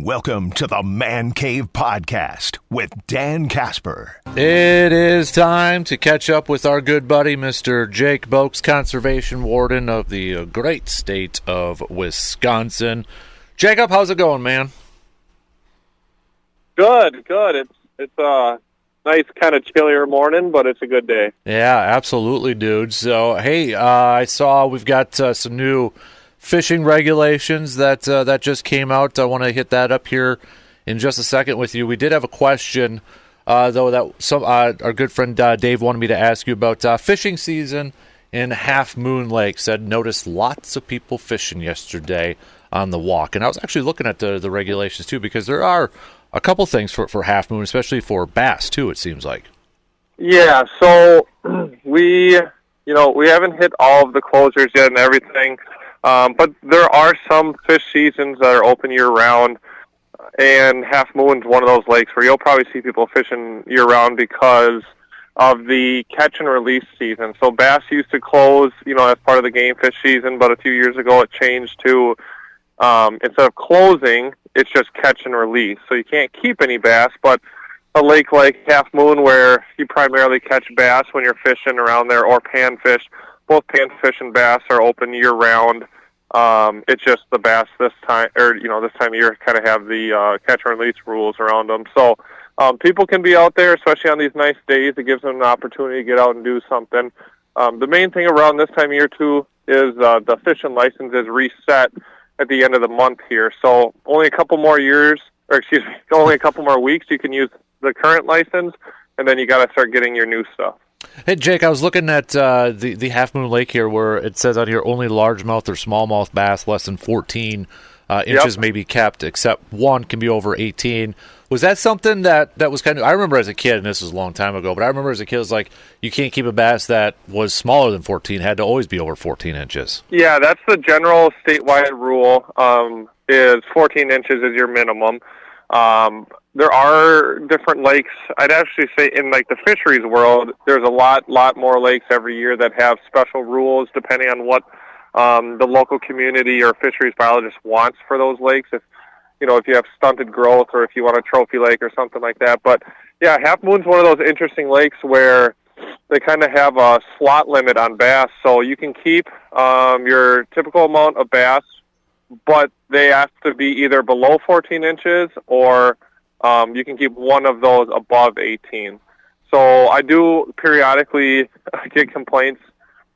Welcome to the Man Cave Podcast with Dan Casper. It is time to catch up with our good buddy, Mr. Jake Bolks, Conservation Warden of the great state of Wisconsin. Jacob, how's it going, man? Good. It's a nice kind of chillier morning, but it's a good day. Yeah, absolutely, dude. So, hey, I saw we've got some new fishing regulations that just came out. I want to hit that up here in just a second with you. We did have a question, though, that our good friend Dave wanted me to ask you about fishing season in Half Moon Lake. Said noticed lots of people fishing yesterday on the walk, and I was actually looking at the regulations too, because there are a couple things for Half Moon, especially for bass too. It seems like. Yeah. So we haven't hit all of the closures yet and everything. But there are some fish seasons that are open year-round, and Half Moon's one of those lakes where you'll probably see people fishing year-round because of the catch and release season. So bass used to close, as part of the game fish season, but a few years ago it changed to, instead of closing, it's just catch and release. So you can't keep any bass, but a lake like Half Moon where you primarily catch bass when you're fishing around there, or panfish. Both panfish and bass are open year-round. It's just the bass this time of year kind of have the catch and release rules around them. So people can be out there, especially on these nice days. It gives them an opportunity to get out and do something. The main thing around this time of year, too, is the fishing license is reset at the end of the month here. So only a couple more weeks you can use the current license, and then you got to start getting your new stuff. Hey, Jake, I was looking at the Half Moon Lake here where it says out here only largemouth or smallmouth bass less than 14 inches may be kept, except one can be over 18. Was that something that was kind of – I remember as a kid, and this was a long time ago, but I remember as a kid it was like you can't keep a bass that was smaller than 14, had to always be over 14 inches. Yeah, that's the general statewide rule, is 14 inches is your minimum. There are different lakes. I'd actually say in like the fisheries world, there's a lot more lakes every year that have special rules depending on what the local community or fisheries biologist wants for those lakes. If you have stunted growth or if you want a trophy lake or something like that. But yeah, Half Moon's one of those interesting lakes where they kind of have a slot limit on bass, so you can keep your typical amount of bass, but they have to be either below 14 inches or you can keep one of those above 18. So I do periodically get complaints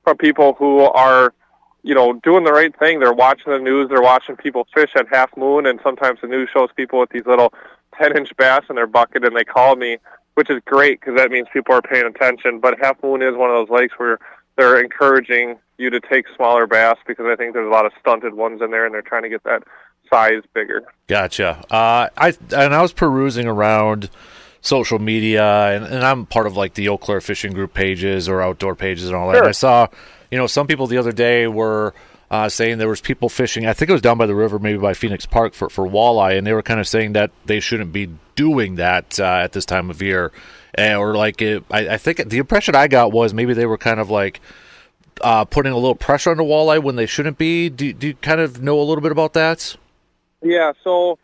from people who are, doing the right thing. They're watching the news. They're watching people fish at Half Moon, and sometimes the news shows people with these little 10-inch bass in their bucket, and they call me, which is great because that means people are paying attention. But Half Moon is one of those lakes where they're encouraging you to take smaller bass because I think there's a lot of stunted ones in there, and they're trying to get that size bigger. Gotcha. I was perusing around social media, and I'm part of like the Eau Claire fishing group pages or outdoor pages and all that. Sure. And I saw, some people the other day were saying there was people fishing. I think it was down by the river, maybe by Phoenix Park for walleye, and they were kind of saying that they shouldn't be doing that at this time of year. Or like I think the impression I got was maybe they were kind of like putting a little pressure on the walleye when they shouldn't be. Do you kind of know a little bit about that? Yeah, so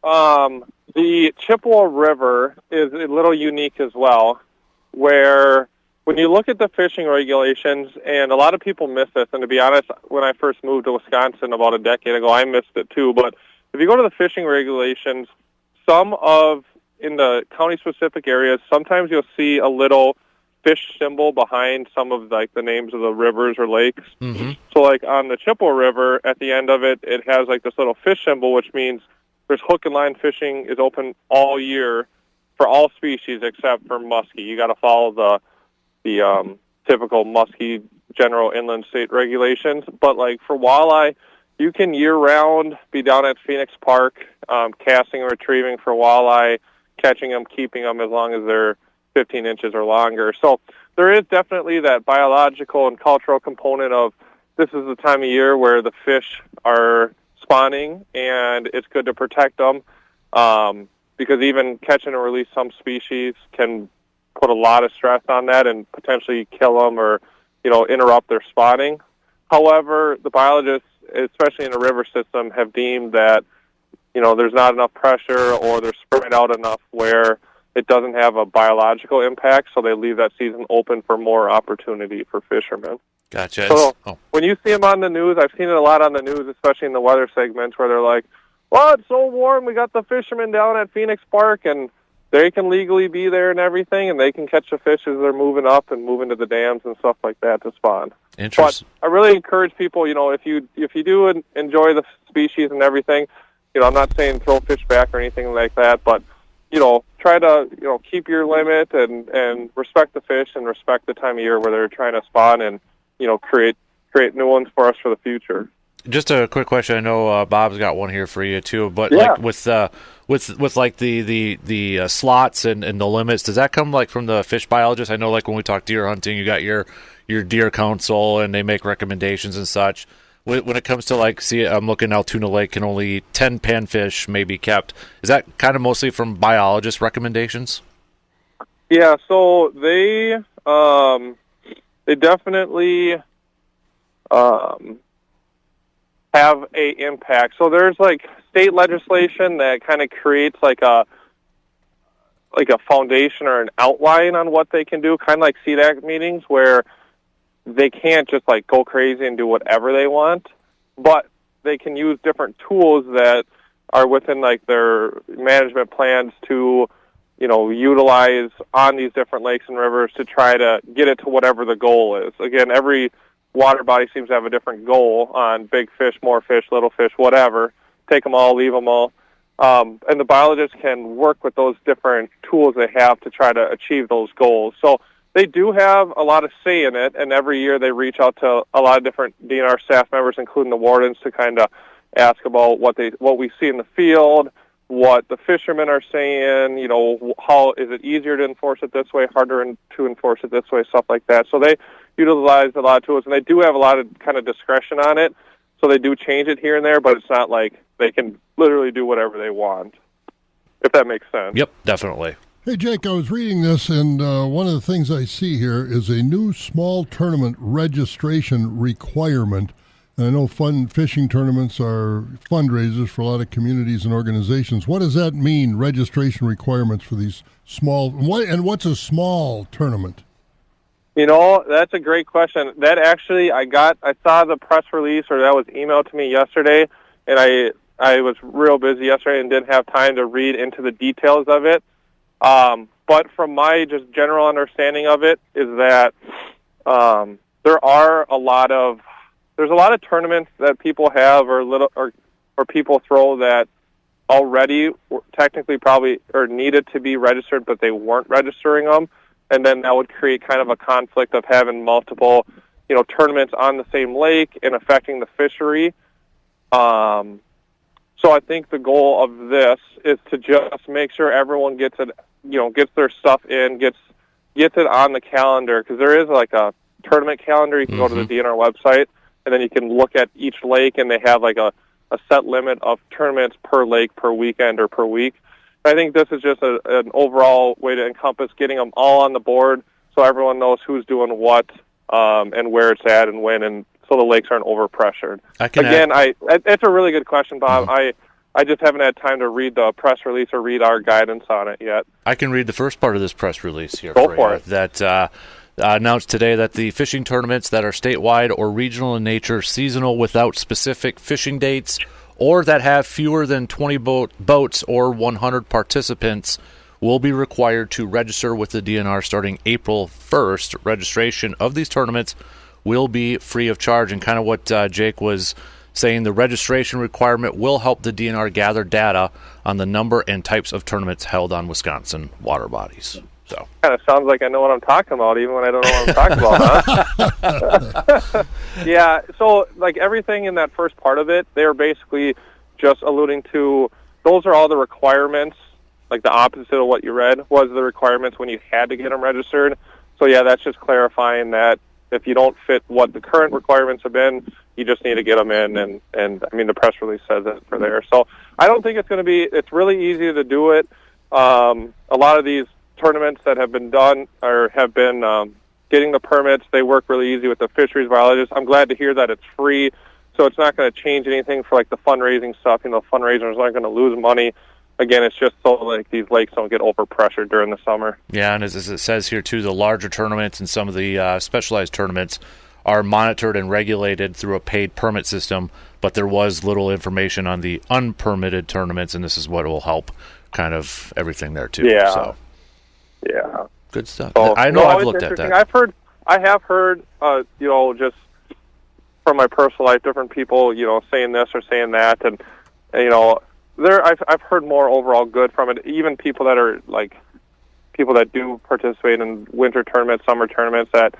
the Chippewa River is a little unique as well, where when you look at the fishing regulations, and a lot of people miss this, and to be honest, when I first moved to Wisconsin about a decade ago, I missed it too, but if you go to the fishing regulations, in the county-specific areas, sometimes you'll see a little fish symbol behind some of like the names of the rivers or lakes. Mm-hmm. So like on the Chippewa River, at the end of it, it has like this little fish symbol, which means there's hook and line fishing is open all year for all species except for muskie. You got to follow the typical muskie general inland state regulations. But like for walleye, you can year-round be down at Phoenix Park casting and retrieving for walleye, catching them, keeping them as long as they're 15 inches or longer. So there is definitely that biological and cultural component of this is the time of year where the fish are spawning, and it's good to protect them because even catching and release some species can put a lot of stress on that and potentially kill them or, interrupt their spawning. However, the biologists, especially in the river system, have deemed that, there's not enough pressure or they're spread out enough where it doesn't have a biological impact, so they leave that season open for more opportunity for fishermen. Gotcha. So when you see them on the news, I've seen it a lot on the news, especially in the weather segments, where they're like, well, it's so warm, we got the fishermen down at Phoenix Park, and they can legally be there and everything, and they can catch the fish as they're moving up and moving to the dams and stuff like that to spawn. Interesting. But I really encourage people, if you do enjoy the species and everything, I'm not saying throw fish back or anything like that, but try to keep your limit and respect the fish and respect the time of year where they're trying to spawn and create new ones for us for the future. Just a quick question. I know Bob's got one here for you too, but yeah. like with like the slots and the limits, does that come like from the fish biologist? I know like when we talk deer hunting, you got your deer council and they make recommendations and such. When it comes to like, I'm looking Altoona Lake and only 10 panfish may be kept. Is that kind of mostly from biologist recommendations? Yeah, so they definitely have a impact. So there's like state legislation that kind of creates like a foundation or an outline on what they can do, kind of like CDAC meetings where they can't just like go crazy and do whatever they want, but they can use different tools that are within like their management plans to, utilize on these different lakes and rivers to try to get it to whatever the goal is. Again, every water body seems to have a different goal on big fish, more fish, little fish, whatever. Take them all, leave them all. And the biologists can work with those different tools they have to try to achieve those goals. So they do have a lot of say in it, and every year they reach out to a lot of different DNR staff members, including the wardens, to kind of ask about what we see in the field, what the fishermen are saying, how is it easier to enforce it this way, harder to enforce it this way, stuff like that. So they utilize a lot of tools, and they do have a lot of kind of discretion on it, so they do change it here and there, but it's not like they can literally do whatever they want, if that makes sense. Yep, definitely. Hey, Jake, I was reading this, and one of the things I see here is a new small tournament registration requirement. And I know fun fishing tournaments are fundraisers for a lot of communities and organizations. What does that mean, registration requirements for these small, and what's a small tournament? That's a great question. That actually, I saw the press release, or that was emailed to me yesterday, and I was real busy yesterday and didn't have time to read into the details of it. But from my just general understanding of it is that there's a lot of tournaments that people have or people throw that already technically probably or needed to be registered, but they weren't registering them, and then that would create kind of a conflict of having multiple tournaments on the same lake and affecting the fishery. So I think the goal of this is to just make sure everyone gets it, gets their stuff in, gets it on the calendar, because there is like a tournament calendar. You can go to the DNR website, and then you can look at each lake, and they have like a set limit of tournaments per lake, per weekend, or per week. I think this is just an overall way to encompass getting them all on the board so everyone knows who's doing what and where it's at and when, and so the lakes aren't overpressured. It's a really good question, Bob. I just haven't had time to read the press release or read our guidance on it yet. I can read the first part of this press release here. Go for it. That announced today that the fishing tournaments that are statewide or regional in nature, seasonal without specific fishing dates, or that have fewer than 20 boats or 100 participants will be required to register with the DNR starting April 1st. Registration of these tournaments will be free of charge. And kind of what Jake was saying, the registration requirement will help the DNR gather data on the number and types of tournaments held on Wisconsin water bodies. So kind of sounds like I know what I'm talking about, even when I don't know what I'm talking about, huh? Yeah, so like everything in that first part of it, they're basically just alluding to, those are all the requirements, like the opposite of what you read was the requirements when you had to get them registered. So yeah, that's just clarifying that if you don't fit what the current requirements have been, you just need to get them in, and I mean, the press release says it for there. So I don't think it's going to be, it's really easy to do it. A lot of these tournaments that have been done or have been getting the permits, they work really easy with the fisheries biologists. I'm glad to hear that it's free, So it's not going to change anything for like the fundraising stuff. Fundraisers aren't going to lose money. Again, it's just so like these lakes don't get overpressured during the summer. Yeah, and as it says here too, the larger tournaments and some of the specialized tournaments are monitored and regulated through a paid permit system, but there was little information on the unpermitted tournaments, and this is what will help kind of everything there too. Yeah. So. Yeah. Good stuff. So, I know I've looked at that. I have heard, just from my personal life, different people, saying this or saying that, and I've heard more overall good from it. Even people that are like people that do participate in winter tournaments, summer tournaments, that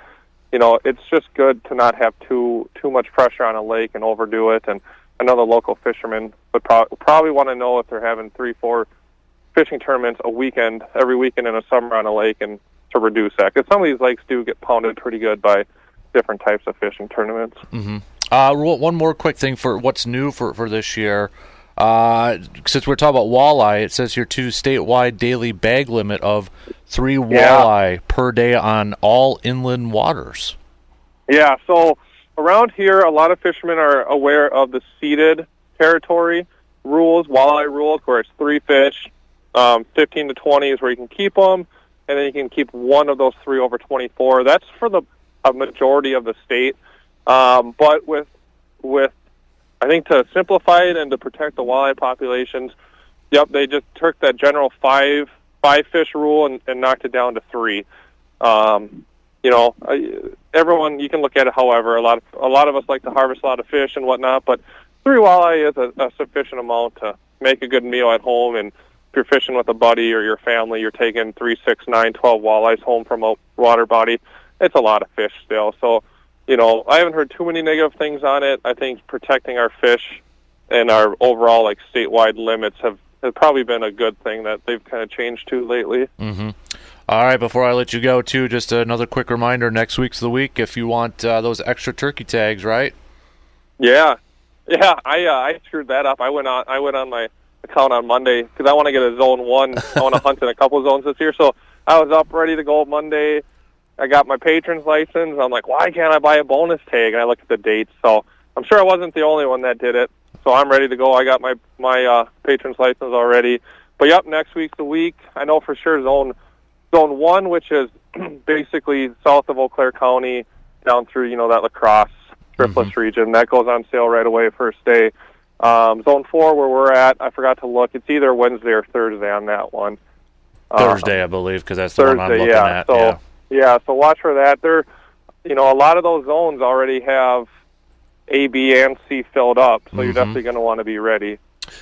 it's just good to not have too much pressure on a lake and overdo it. And I know the local fishermen would probably want to know if they're having 3-4 fishing tournaments every weekend in the summer on a lake, and to reduce that, because some of these lakes do get pounded pretty good by different types of fishing tournaments. Mm-hmm. One more quick thing for what's new for this year. Since we're talking about walleye, it says here too, statewide daily bag limit of 3 walleye per day on all inland waters. Yeah, so around here, a lot of fishermen are aware of the ceded territory rules, walleye rules, where it's 3 fish, 15 to 20 is where you can keep them, and then you can keep one of those 3 over 24. That's for a majority of the state. But with I think to simplify it and to protect the walleye populations, they just took that general 5 fish rule and knocked it down to 3. Everyone, you can look at it however. A lot of us like to harvest a lot of fish and whatnot, but 3 walleye is a sufficient amount to make a good meal at home. And if you're fishing with a buddy or your family, you're taking 3, 6, 9, 12 walleyes home from a water body. It's a lot of fish still. So, I haven't heard too many negative things on it. I think protecting our fish and our overall statewide limits have probably been a good thing that they've kind of changed to lately. Mm-hmm. All right, before I let you go, too, just another quick reminder, next week's the week if you want those extra turkey tags, right? Yeah, I screwed that up. I went on my account on Monday because I want to get a zone 1. I want to hunt in a couple zones this year, so I was up ready to go Monday. I got my patron's license. I'm like, why can't I buy a bonus tag? And I looked at the dates, so I'm sure I wasn't the only one that did it. So I'm ready to go. I got my patron's license already. But next week's the week. I know for sure zone 1, which is basically south of Eau Claire County down through that La Crosse, Triplets region. That goes on sale right away first day. Zone 4, where we're at, I forgot to look. It's either Wednesday or Thursday on that one. Thursday, I believe, because that's the one I'm looking at. So, so watch for that. There, a lot of those zones already have A, B, and C filled up, so you're definitely going to want to be ready.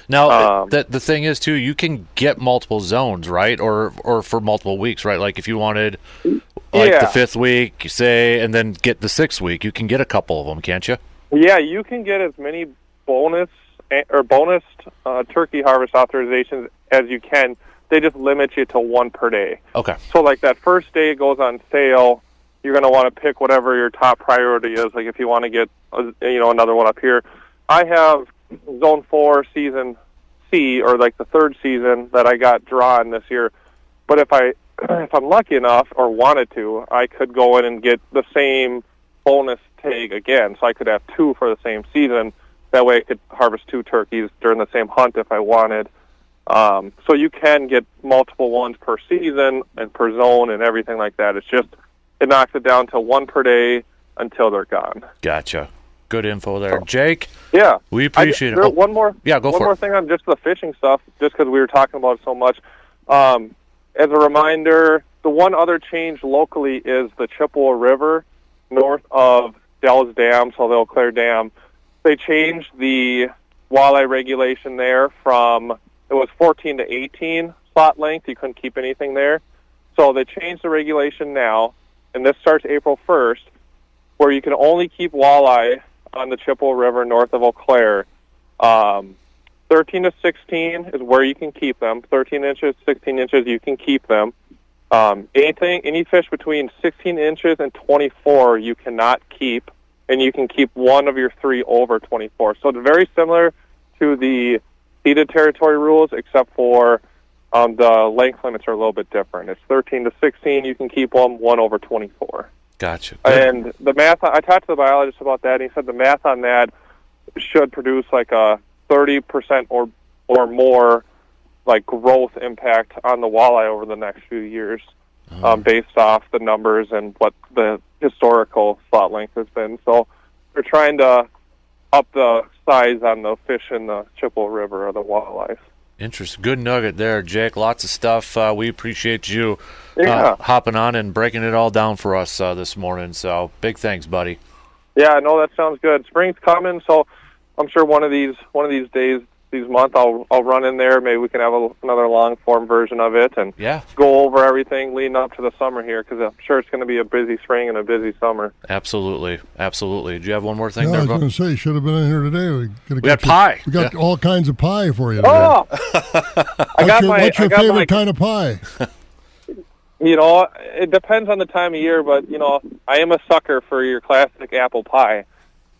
Now, the thing is, too, you can get multiple zones, right? Or for multiple weeks, right? Like if you wanted the 5th week, say, and then get the 6th week, you can get a couple of them, can't you? Yeah, you can get as many bonus turkey harvest authorizations as you can. They just limit you to 1 per day. Okay. So like that first day it goes on sale, you're going to want to pick whatever your top priority is. Like if you want to get another one up here, I have Zone 4 Season C, or like the 3rd season that I got drawn this year. But if I'm lucky enough or wanted to, I could go in and get the same bonus tag again. So I could have 2 for the same season. That way I could harvest 2 turkeys during the same hunt if I wanted. So you can get multiple ones per season and per zone and everything like that. It's just, it knocks it down to 1 per day until they're gone. Gotcha. Good info there. Jake? Yeah. We appreciate it. One more thing on just the fishing stuff, just because we were talking about it so much. As a reminder, the one other change locally is the Chippewa River north of Dells Dam, so the Eau Claire Dam. They changed the walleye regulation there from, it was 14 to 18 slot length. You couldn't keep anything there. So they changed the regulation now, and this starts April 1st, where you can only keep walleye on the Chippewa River north of Eau Claire. 13 to 16 is where you can keep them. 13 inches, 16 inches, you can keep them. Any fish between 16 inches and 24 you cannot keep, and you can keep one of your 3 over 24. So it's very similar to the ceded territory rules, except for the length limits are a little bit different. It's 13 to 16, you can keep them, 1 over 24. Gotcha. And the math, I talked to the biologist about that, and he said the math on that, should produce like a 30% or more like growth impact on the walleye over the next few years, based off the numbers and what the historical slot length has been. So they're trying to up the size on the fish in the Chippewa River or the walleyes. Interesting. Good nugget there, Jake. Lots of stuff. We appreciate you hopping on and breaking it all down for us this morning. So big thanks, buddy. Yeah, no, that sounds good. Spring's coming, so I'm sure one of these days, these months, I'll run in there. Maybe we can have another long form version of it and go over everything leading up to the summer here, because I'm sure it's going to be a busy spring and a busy summer. Absolutely. Do you have one more thing I there, was going to say, should have been in here today. We got pie. We got all kinds of pie for you today. Oh, What's your favorite kind of pie? It depends on the time of year, but I am a sucker for your classic apple pie.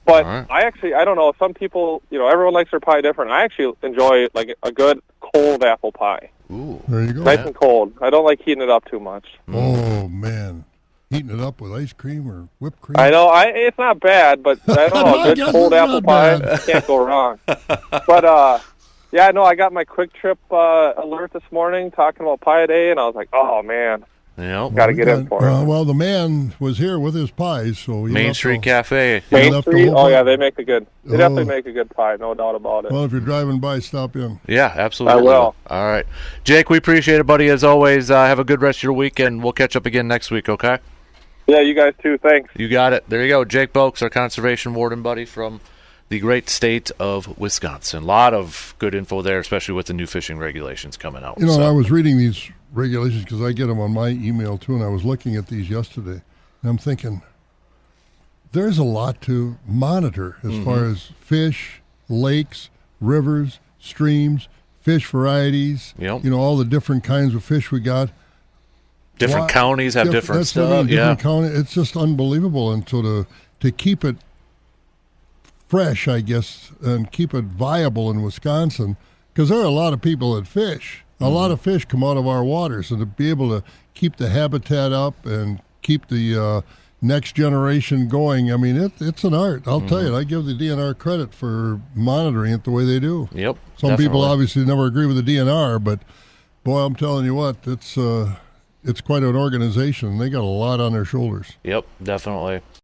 But right. I don't know, some people, everyone likes their pie different. I actually enjoy like a good cold apple pie. Ooh. There you go. Nice and cold. I don't like heating it up too much. Oh, man. Heating it up with ice cream or whipped cream? I know, it's not bad, but I don't know, a good cold apple pie, can't go wrong. But, I got my Quick Trip alert this morning talking about Pie Day, and I was like, oh, man. Yep. Got to get in for it. Well, the man was here with his pies, so Main Street Cafe. Main Street? Oh, yeah, they make a good. They definitely make a good pie, no doubt about it. Well, if you're driving by, stop in. Yeah, absolutely. I will. All right, Jake, we appreciate it, buddy. As always, have a good rest of your week, and we'll catch up again next week. Okay? Yeah, you guys too. Thanks. You got it. There you go, Jake Bolks, our conservation warden buddy from the great state of Wisconsin. A lot of good info there, especially with the new fishing regulations coming out. I was reading these regulations because I get them on my email too, and I was looking at these yesterday, and I'm thinking there's a lot to monitor as far as fish, lakes, rivers, streams, fish varieties, all the different kinds of fish we got. Different counties have different stuff. It's just unbelievable. And so to keep it fresh, I guess, and keep it viable in Wisconsin, because there are a lot of people that fish. A lot of fish come out of our waters, and to be able to keep the habitat up and keep the next generation going, I mean, it's an art. I'll tell you, I give the DNR credit for monitoring it the way they do. Yep. Some people obviously never agree with the DNR, but boy, I'm telling you what, it's quite an organization. They got a lot on their shoulders. Yep, definitely.